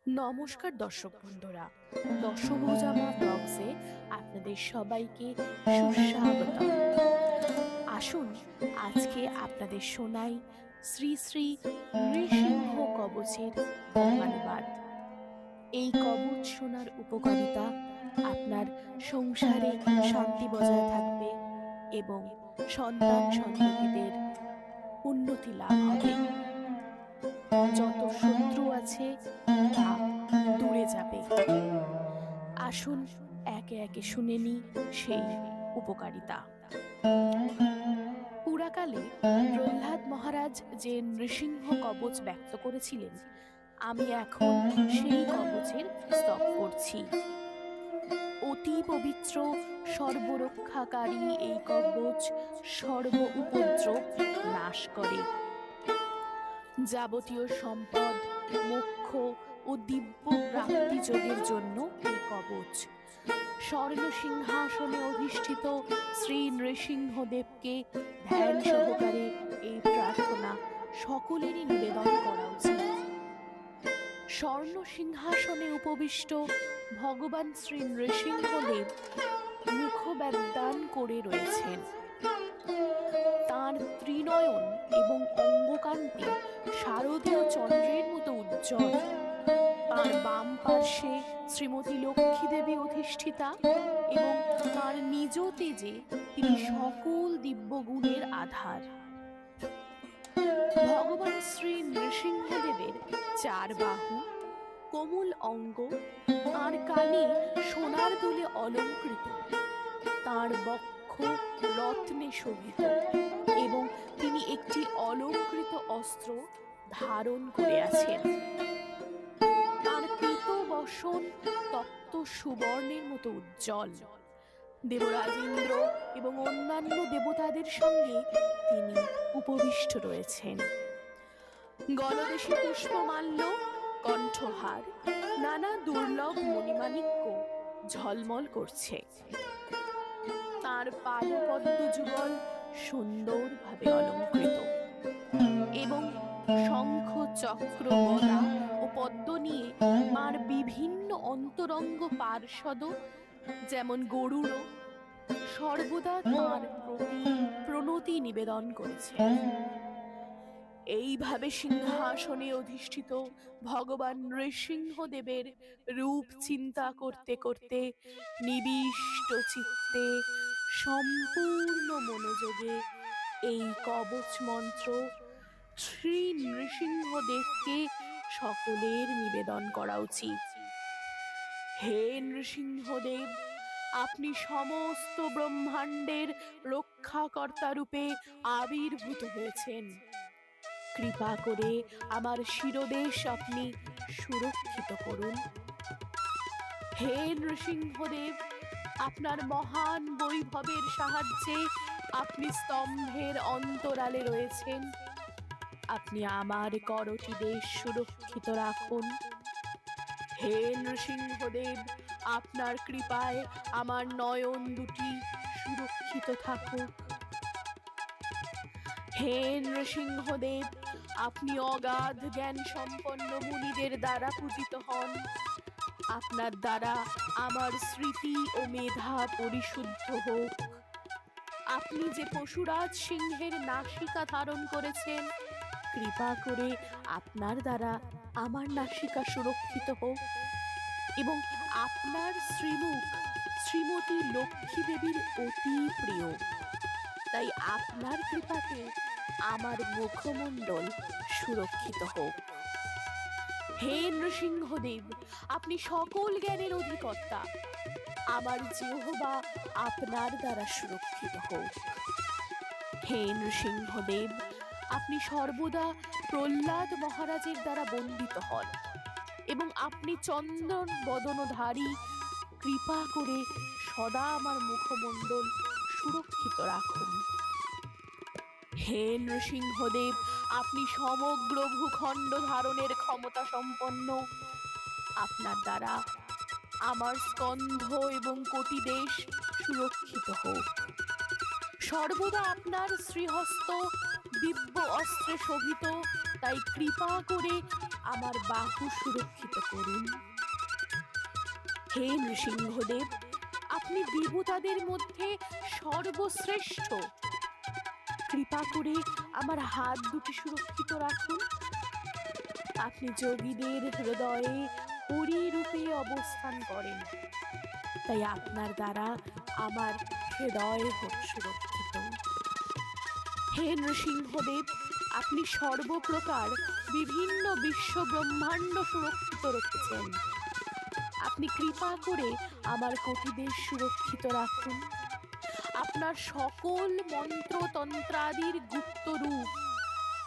নমস্কার দর্শক বন্ধুরা, দশভুজামা ব্লগসে আপনাদের সবাইকে সুস্বাগতম। আসুন আজকে আপনাদের শোনাই শ্রী শ্রী নৃসিংহ কবচের মহানুবাদ। এই কবচ শোনার উপকারিতা আপনার সংসারে শান্তি বজায় থাকবে এবং সন্তান সন্ততিদের উন্নতি লাভ হবে। যত শত্রু আছে তা দূরে যাবে। আসুন একে একে শুনে নি সেই উপকারিতা। পুরাকালে প্রহ্লাদ মহারাজ যে নৃসিংহ কবচ ব্যক্ত করেছিলেন, আমি এখন সেই কবচের স্তব করছি। অতি পবিত্র সর্বরক্ষাকারী এই কবচ সর্ব উপদ্রব নাশ করে। যাবতীয় সম্পদ, মোক্ষ ও দিব্য প্রাপ্তি যোগের জন্য এই কবচ। স্বর্ণ সিংহাসনে অধিষ্ঠিত শ্রী নৃসিংহদেবকে ধ্যান সহকারে এই প্রার্থনা সকলেরই নিবেদন করা উচিত। স্বর্ণ সিংহাসনে উপবিষ্ট ভগবান শ্রী নৃসিংহদেব মুখব্যাদান করে রয়েছেন। তাঁর ত্রিনয়ন এবং অঙ্গকান্তি শারদীয় চন্দ্রের মতো উজ্জ্বল। তাঁর বাম পার্শ্বে শ্রীমতী লক্ষ্মী দেবী অধিষ্ঠিতা এবং তাঁর নিজ তেজে তিনি সকল দিব্যগুণের আধার। ভগবান শ্রী নৃসিংহদেবের চার বাহু, কোমল অঙ্গ, তাঁর কানে সোনার দুলে অলঙ্কৃত, তাঁর বক্ষ রত্নে শোভিত এবং তিনি একটি অলঙ্কৃত অস্ত্র ধারণ করে আছেন। তাঁর পীত বসন তপ্ত সুবর্ণের মতো উজ্জ্বল। দেবরাজ ইন্দ্র এবং অন্যান্য দেবতাদের সঙ্গে তিনি উপবিষ্ট রয়েছেন। গলদেশে পুষ্পমাল্য, কণ্ঠহার, নানা দুর্লভ মণিমাণিক্য ঝলমল করছে। তাঁর পাদপদ্ম যুগল সুন্দরভাবে অলঙ্কৃত এবং শঙ্খ, চক্র, গদা ও পদ্ম নিয়ে মার বিভিন্ন অন্তরঙ্গ পার্ষদ যেমন গরুড় সর্বদা তাঁর প্রতি প্রণতি নিবেদন করেছে। এইভাবে সিংহাসনে অধিষ্ঠিত ভগবান নৃসিংহদেবের রূপ চিন্তা করতে করতে নিবিষ্ট চিত্তে সম্পূর্ণ মনোযোগে এই কবচ মন্ত্র শ্রী নৃসিংহদেবকে সকলের নিবেদন করা উচিত। হে নৃসিংহদেব, আপনি সমস্ত ব্রহ্মাণ্ডের রক্ষাকর্তা রূপে আবির্ভূত হয়েছেন। কৃপা করে আমার শিরদেশ আপনি সুরক্ষিত করুন। হে নৃসিংহদেব, আপনার মহান বৈভবের সাহায্যে আপনি স্তম্ভের অন্তরালে রয়েছেন। আপনি আমার করটি দেশ সুরক্ষিত রাখুন। হে নৃসিংহদেব, আপনার কৃপায় আমার নয়ন দুটি সুরক্ষিত থাকুক। হে নৃসিংহদেব, আপনি অগাধ জ্ঞান সম্পন্ন মুনিদের দ্বারা পূজিত হন। আপনার দ্বারা আমার স্মৃতি ও মেধা পরিশুদ্ধ হোক। আপনি যে পশুরাজ সিংহের নাসিকা ধারণ করেছেন, কৃপা করে আপনার দ্বারা আমার নাসিকা সুরক্ষিত হোক এবং আপনার শ্রীমুখ শ্রীমতী লক্ষ্মী দেবীর অতি প্রিয়, তাই আপনার কৃপাতে আমার মুখমণ্ডল সুরক্ষিত হোক। হে নৃসিংহদেব, আপনি সকল জ্ঞানের অধিকর্তা। আমার জিহ্বা আপনার দ্বারা সুরক্ষিত হোক। হে নৃসিংহদেব, আপনি সর্বদা প্রহ্লাদ মহারাজের দ্বারা বন্দিত হন এবং আপনি চন্দন বদনধারী। কৃপা করে সদা আমার মুখমণ্ডল সুরক্ষিত রাখুন। হে নৃসিংহদেব, আপনি সমগ্র ভূখণ্ড ধারণের ক্ষমতা সম্পন্ন। আপনার দ্বারা আমার স্কন্ধ এবং কটিদেশ সুরক্ষিত হোক। সর্বদা আপনার শ্রীহস্ত দিব্য অস্ত্রে শোভিত, তাই কৃপা করে আমার বাহু সুরক্ষিত করুন। হে নৃসিংহদেব, আপনি দেবতাদের মধ্যে সর্বশ্রেষ্ঠ, কৃপা করে আমার হাত দুটি সুরক্ষিত রাখুন। আপনি যোগীদের হৃদয়ে হরি রূপে অবস্থান করেন, তাই আপনার দ্বারা আমার হৃদয় হোক সুরক্ষিত। হে নৃসিংহদেব, আপনি সর্বপ্রকার বিভিন্ন বিশ্ব ব্রহ্মাণ্ড সুরক্ষিত রেখেছেন, আপনি কৃপা করে আমার কোটিদের সুরক্ষিত রাখুন। আপনার সকল মন্ত্রতন্ত্রাদির গুপ্ত রূপ,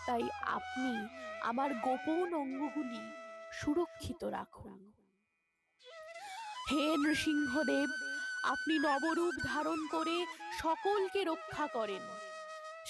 তাই আপনি আমার গোপন অঙ্গগুলি সুরক্ষিত রাখুন। হে নৃসিংহদেব, আপনি নবরূপ ধারণ করে সকলকে রক্ষা করেন,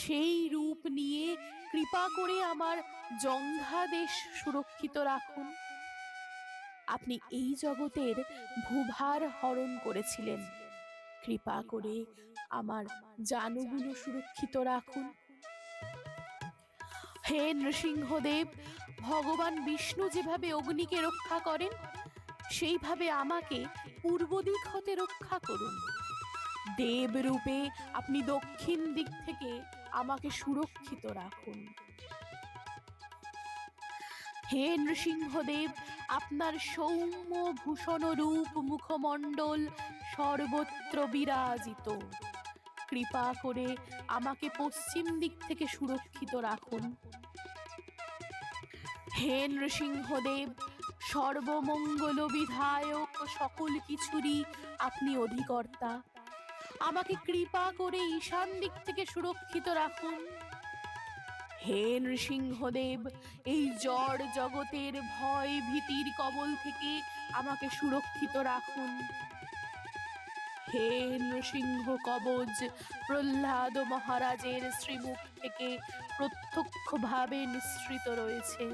সেই রূপ নিয়ে কৃপা করে আমার জঙ্ঘাদেশ সুরক্ষিত রাখুন। আপনি এই জগতের ভূভার হরণ করেছিলেন, কৃপা করে আমার জানুগুলো সুরক্ষিত রাখুন। হে নৃসিংহদেব, ভগবান বিষ্ণু যেভাবে অগ্নিকে রক্ষা করেন, সেইভাবে আমাকে পূর্ব দিক হতে রক্ষা করুন। দেব রূপে আপনি দক্ষিণ দিক থেকে আমাকে সুরক্ষিত রাখুন। হে নৃসিংহদেব, আপনার সৌম্য ভূষণ রূপ মুখমণ্ডল সর্বত্র বিরাজিত, কৃপা করে আমাকে পশ্চিম দিক থেকে সুরক্ষিত রাখুন। হে নৃসিংহদেব, সর্বমঙ্গল বিধায়ক সকল কিছুরই আপনি অধিকর্তা, আমাকে কৃপা করে ঈশান দিক থেকে সুরক্ষিত রাখুন। হে নৃসিংহদেব, এই জড় জগতের ভয় ভীতির কবল থেকে আমাকে সুরক্ষিত রাখুন। হে নৃসিংহ কবচ, প্রহ্লাদ মহারাজের শ্রীমুখ থেকে প্রত্যক্ষভাবে নিঃসৃত রয়েছে।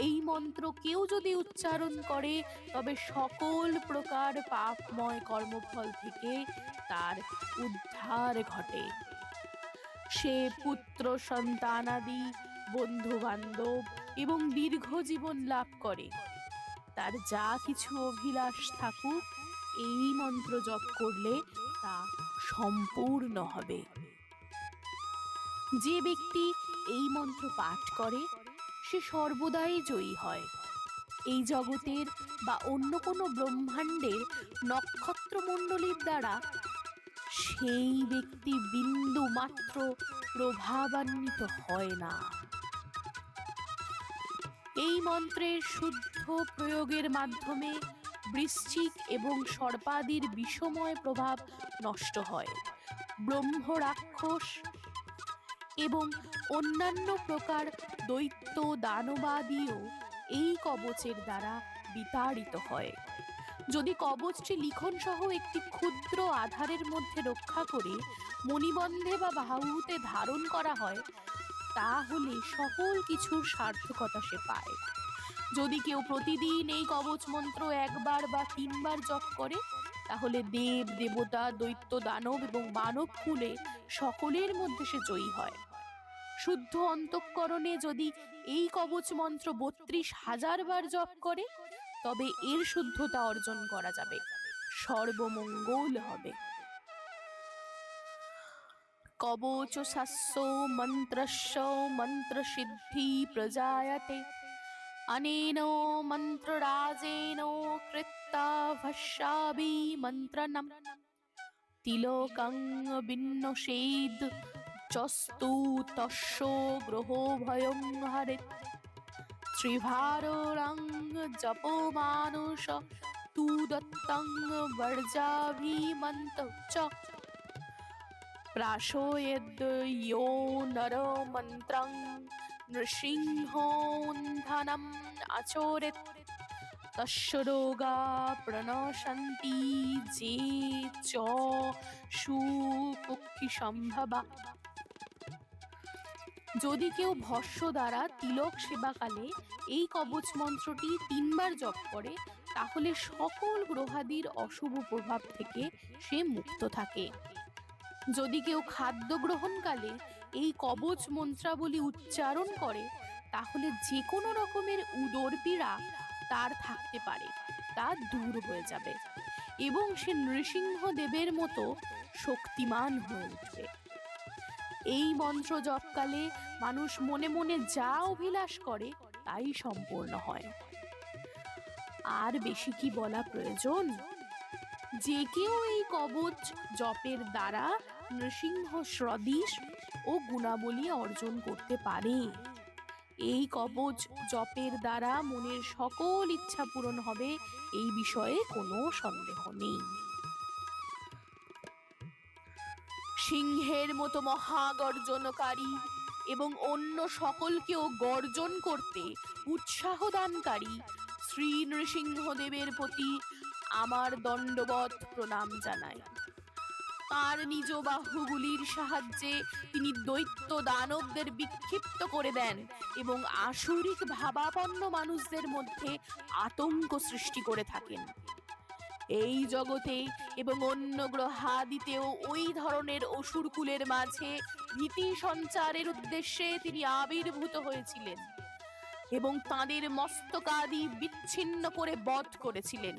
এই মন্ত্র কেউ যদি উচ্চারণ করে, তবে সকল প্রকার পাপময় কর্মফল থেকে তার উদ্ধার ঘটে। সে পুত্র সন্তানাদি, বন্ধু বান্ধব এবং দীর্ঘ জীবন লাভ করে। তার যা কিছু অভিলাষ থাকুক, এই মন্ত্র জপ করলে তা সম্পূর্ণ হবে। যে ব্যক্তি এই মন্ত্র পাঠ করে, সে সর্বদাই জয়ী হয়। এই জগতের বা অন্য কোনো ব্রহ্মাণ্ডের নক্ষত্রমণ্ডলীর দ্বারা সেই ব্যক্তি বিন্দু মাত্র প্রভাবান্বিত হয় না। এই মন্ত্রের শুদ্ধ প্রয়োগের মাধ্যমে বৃশ্চিক এবং সর্পাদির বিষময় প্রভাব নষ্ট হয়। ব্রহ্ম রাক্ষস এবং অন্যান্য প্রকার দৈত্য দানবাদিও এই কবচের দ্বারা বিতাড়িত হয়। যদি কবচটি লিখন সহ একটি ক্ষুদ্র আধারের মধ্যে রক্ষা করে মণিবন্ধে বা বাহুতে ধারণ করা হয়, তাহলে সকল কিছুর সার্থকতা সে পায়। যদি কেউ প্রতিদিন এই কবচ মন্ত্র একবার বা 3 বার জপ করে, তাহলে দেব দেবতা দৈত্য দানব এবং মানব কুলে সকলের মধ্যে সে জয়ী হয়। শুদ্ধ অন্তঃকরণে যদি এই কবচ মন্ত্র 32,000 বার জপ করে, তবে এর শুদ্ধতা অর্জন করা যাবে, সর্বমঙ্গল হবে। কবচ শাস্য মন্ত্রস্য মন্ত্রসিদ্ধি প্রজায়তে, অনেন মন্ত্ররাজেন কৃত্তা ভস্যাভি মন্ত্রণম, তিলকং বিন্নশেদ চস্তু তস্য গ্রহো ভয়ং হরেৎ, ত্রিভারং জপমানুষ তু দত্তং বর্জাভিমন্ত চ, প্রাশয়েদ यो নর মন্ত্রং নৃসিংহোন্ধনম আচরেৎ, তস্য রোগা প্রণশন্তি যে চ সুকুক্ষি সম্ভবা। যদি কেউ ভস্য দ্বারা তিলক সেবাকালে এই কবচ মন্ত্রটি 3 বার জপ করে, তাহলে সকল গ্রহাদির অশুভ প্রভাব থেকে সে মুক্ত থাকে। যদি কেউ খাদ্য গ্রহণকালে এই কবচ মন্ত্রাবলী উচ্চারণ করে, তাহলে যে কোনো রকমের উদর পীড়া তার থাকতে পারে তা দূর হয়ে যাবে এবং সে নৃসিংহদেবের মতো শক্তিমান হয়ে উঠবে। এই মন্ত্র জপকালে মানুষ মনে মনে যা অভিলাষ করে তাই সম্পূর্ণ হয়। আর বেশি কি বলা প্রয়োজন? যে কেউ এই কবচ জপের দ্বারা নৃসিংহ সদৃশ ও গুণাবলী অর্জন করতে পারে। এই কবচ জপের দ্বারা মনের সকল ইচ্ছা পূরণ হবে, এই বিষয়ে কোনো সন্দেহ নেই। সিংহের মতো মহাগর্জনকারী এবং অন্য সকলকেও গর্জন করতে উৎসাহ দানকারী শ্রী নৃসিংহদেবের প্রতি আমার দণ্ডবৎ প্রণাম জানাই। তার নিজ বাহুগুলির সাহায্যে তিনি দৈত্য দানবদের বিক্ষিপ্ত করে দেন এবং আসুরিক ভাবাপন্ন মানুষদের মধ্যে আতঙ্ক সৃষ্টি করে থাকেন। এই জগতে এবং অন্য গ্রহাদিতেও ওই ধরনের অসুরকুলের মাঝে ভীতি সঞ্চারের উদ্দেশ্যে তিনি আবির্ভূত হয়েছিলেন এবং তাদের মস্তকাদি বিচ্ছিন্ন করে বধ করেছিলেন।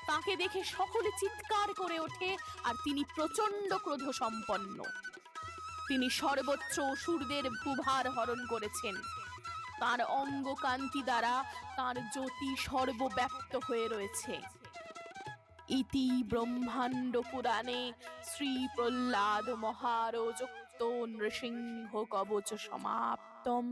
তাকে দেখে সকলে চিৎকার করে ওঠে, আর তিনি প্রচন্ড ক্রোধ সম্পন্ন। তিনি সর্বত্র অসুরদের ভূভার হরণ করেছেন। তার অঙ্গকান্তি দ্বারা তার জ্যোতি সর্বব্যাপ্ত হয়ে রয়েছে। ইতি ব্রহ্মাণ্ড পুরাণে শ্রী প্রহ্লাদ মহারজোক্ত নৃসিংহ কবচ সমাপ্তম।